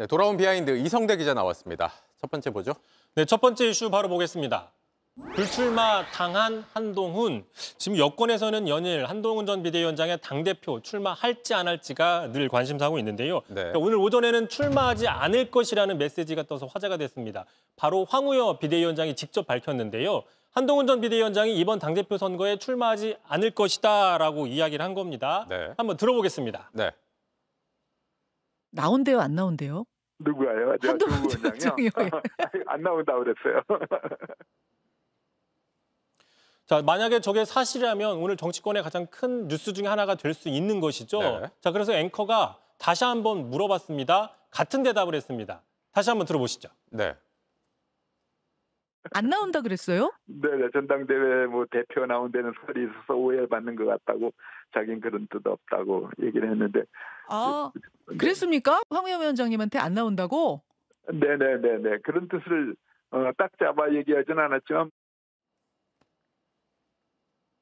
네, 돌아온 비하인드 이성대 기자 나왔습니다. 첫 번째 보죠. 네, 첫 번째 이슈 바로 보겠습니다. 불출마 당한 한동훈. 지금 여권에서는 연일 한동훈 전 비대위원장의 당대표 출마할지 안 할지가 늘 관심사고 있는데요. 네. 그러니까 오늘 오전에는 출마하지 않을 것이라는 메시지가 떠서 화제가 됐습니다. 바로 황우여 비대위원장이 직접 밝혔는데요. 한동훈 전 비대위원장이 이번 당대표 선거에 출마하지 않을 것이다라고 이야기를 한 겁니다. 네. 한번 들어보겠습니다. 네. 나온대요, 안 나온대요? 누구예요? 한동훈 전 원장이요. 안 나온다고 그랬어요. 자, 만약에 저게 사실이라면 오늘 정치권의 가장 큰 뉴스 중에 하나가 될 수 있는 것이죠. 네. 자, 그래서 앵커가 다시 한번 물어봤습니다. 같은 대답을 했습니다. 다시 한번 들어보시죠. 네. 안 나온다 그랬어요? 네네, 전당대회 뭐 대표 나온 데는 설이 있어서 오해받는 것 같다고, 자기는 그런 뜻 없다고 얘기를 했는데. 아, 그랬습니까? 황우여 위원장님한테 안 나온다고? 네네네네, 그런 뜻을 딱 잡아 얘기하진 않았지만.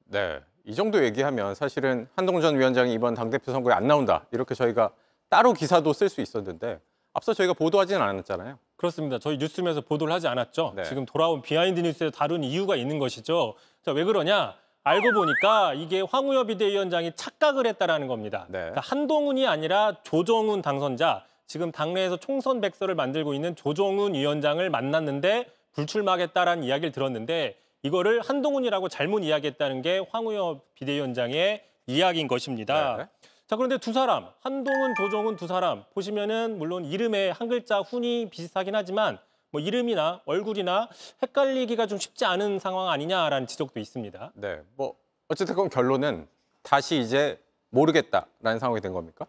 네. 이 정도 얘기하면 사실은 한동훈 전 위원장이 이번 당대표 선거에 안 나온다. 이렇게 저희가 따로 기사도 쓸 수 있었는데 앞서 저희가 보도하지는 않았잖아요. 그렇습니다. 저희 뉴스룸에서 보도를 하지 않았죠. 네. 지금 돌아온 비하인드 뉴스에 다룬 이유가 있는 것이죠. 자, 왜 그러냐? 알고 보니까 이게 황우여 비대위원장이 착각을 했다라는 겁니다. 네. 그러니까 한동훈이 아니라 조정훈 당선자, 지금 당내에서 총선 백서를 만들고 있는 조정훈 위원장을 만났는데 불출마하겠다라는 이야기를 들었는데 이거를 한동훈이라고 잘못 이야기했다는 게 황우여 비대위원장의 이야기인 것입니다. 네. 자, 그런데 두 사람, 한동훈, 조정훈 두 사람 보시면은 물론 이름에 한 글자 훈이 비슷하긴 하지만 뭐 이름이나 얼굴이나 헷갈리기가 좀 쉽지 않은 상황 아니냐라는 지적도 있습니다. 네. 뭐 어쨌든 결론은 다시 이제 모르겠다라는 상황이 된 겁니까?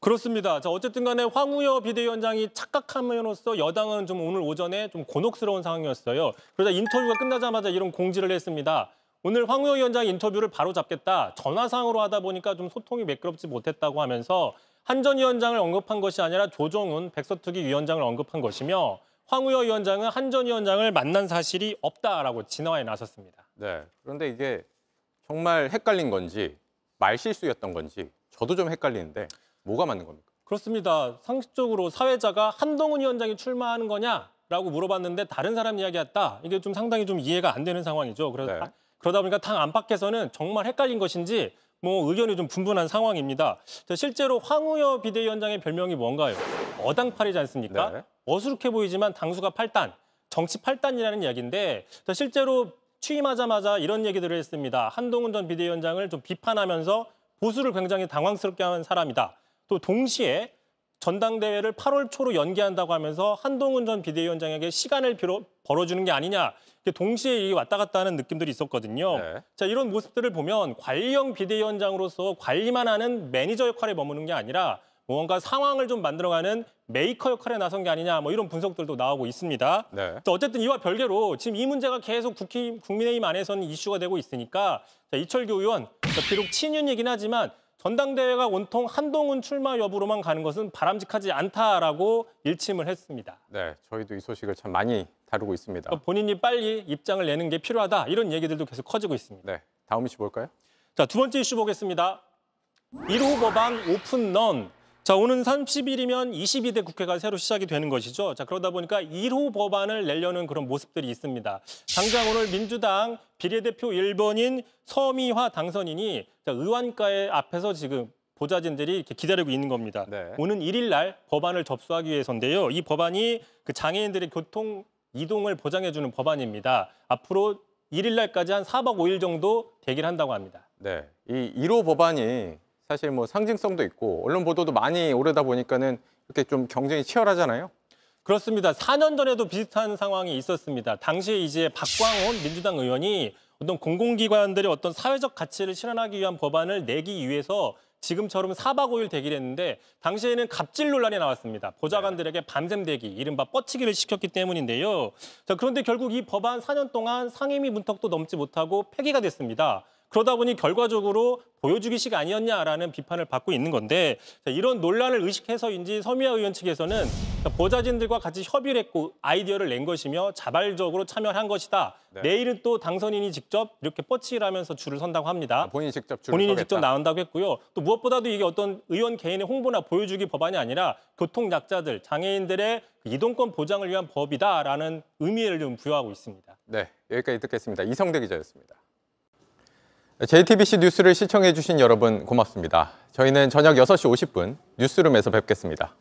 그렇습니다. 자, 어쨌든 간에 황우여 비대위원장이 착각함으로써 여당은 좀 오늘 오전에 좀 곤혹스러운 상황이었어요. 그러다 인터뷰가 끝나자마자 이런 공지를 했습니다. 오늘 황우여 위원장 인터뷰를 바로 잡겠다. 전화상으로 하다 보니까 좀 소통이 매끄럽지 못했다고 하면서 한 전 위원장을 언급한 것이 아니라 조정훈 백서특위 위원장을 언급한 것이며 황우여 위원장은 한 전 위원장을 만난 사실이 없다라고 진화에 나섰습니다. 네. 그런데 이게 정말 헷갈린 건지 말실수였던 건지 저도 좀 헷갈리는데 뭐가 맞는 겁니까? 그렇습니다. 상식적으로 사회자가 한동훈 위원장이 출마하는 거냐라고 물어봤는데 다른 사람 이야기였다. 이게 좀 상당히 좀 이해가 안 되는 상황이죠. 그래서 네. 그러다 보니까 당 안팎에서는 정말 헷갈린 것인지 뭐 의견이 좀 분분한 상황입니다. 자, 실제로 황우여 비대위원장의 별명이 뭔가요? 어당팔이지 않습니까? 네. 어수룩해 보이지만 당수가 8단, 정치 8단이라는 이야기인데 자, 실제로 취임하자마자 이런 얘기들을 했습니다. 한동훈 전 비대위원장을 좀 비판하면서 보수를 굉장히 당황스럽게 하는 사람이다. 또 동시에 전당대회를 8월 초로 연기한다고 하면서 한동훈 전 비대위원장에게 시간을 벌어주는 게 아니냐. 동시에 이게 왔다 갔다 하는 느낌들이 있었거든요. 네. 자, 이런 모습들을 보면 관리형 비대위원장으로서 관리만 하는 매니저 역할에 머무는 게 아니라 뭔가 상황을 좀 만들어가는 메이커 역할에 나선 게 아니냐 뭐 이런 분석들도 나오고 있습니다. 네. 자, 어쨌든 이와 별개로 지금 이 문제가 계속 국민의힘 안에서는 이슈가 되고 있으니까 자, 이철규 의원 비록 친윤이긴 하지만 전당대회가 온통 한동훈 출마 여부로만 가는 것은 바람직하지 않다라고 일침을 했습니다. 네. 저희도 이 소식을 참 많이 다루고 있습니다. 본인이 빨리 입장을 내는 게 필요하다 이런 얘기들도 계속 커지고 있습니다. 네. 다음 이슈 볼까요? 자, 두 번째 이슈 보겠습니다. 1호 법안 오픈런. 자, 오는 30일이면 22대 국회가 새로 시작이 되는 것이죠. 자, 그러다 보니까 1호 법안을 내려는 그런 모습들이 있습니다. 당장 오늘 민주당 비례대표 1번인 서미화 당선인이 자, 의원가의 앞에서 지금 보좌진들이 이렇게 기다리고 있는 겁니다. 네. 오는 1일 날 법안을 접수하기 위해서인데요. 이 법안이 그 장애인들의 교통 이동을 보장해주는 법안입니다. 앞으로 1일 날까지 한 4박 5일 정도 대기를 한다고 합니다. 네. 이 1호 법안이 사실 뭐 상징성도 있고 언론 보도도 많이 오르다 보니까는 이렇게 좀 경쟁이 치열하잖아요. 그렇습니다. 4년 전에도 비슷한 상황이 있었습니다. 당시에 이제 박광온 민주당 의원이 어떤 공공기관들의 어떤 사회적 가치를 실현하기 위한 법안을 내기 위해서 지금처럼 4박 5일 대기를 했는데 당시에는 갑질 논란이 나왔습니다. 보좌관들에게 밤샘 대기, 이른바 뻗치기를 시켰기 때문인데요. 자, 그런데 결국 이 법안 4년 동안 상임위 문턱도 넘지 못하고 폐기가 됐습니다. 그러다 보니 결과적으로 보여주기식 아니었냐라는 비판을 받고 있는 건데 이런 논란을 의식해서인지 서미아 의원 측에서는 보좌진들과 같이 협의를 했고 아이디어를 낸 것이며 자발적으로 참여한 것이다. 네. 내일은 또 당선인이 직접 이렇게 뻗치기를 하면서 줄을 선다고 합니다. 본인이 직접 줄을 본인이 서겠다. 직접 나온다고 했고요. 또 무엇보다도 이게 어떤 의원 개인의 홍보나 보여주기 법안이 아니라 교통약자들, 장애인들의 이동권 보장을 위한 법이다라는 의미를 좀 부여하고 있습니다. 네, 여기까지 듣겠습니다. 이성대 기자였습니다. JTBC 뉴스를 시청해 주신 여러분 고맙습니다. 저희는 저녁 6시 50분 뉴스룸에서 뵙겠습니다.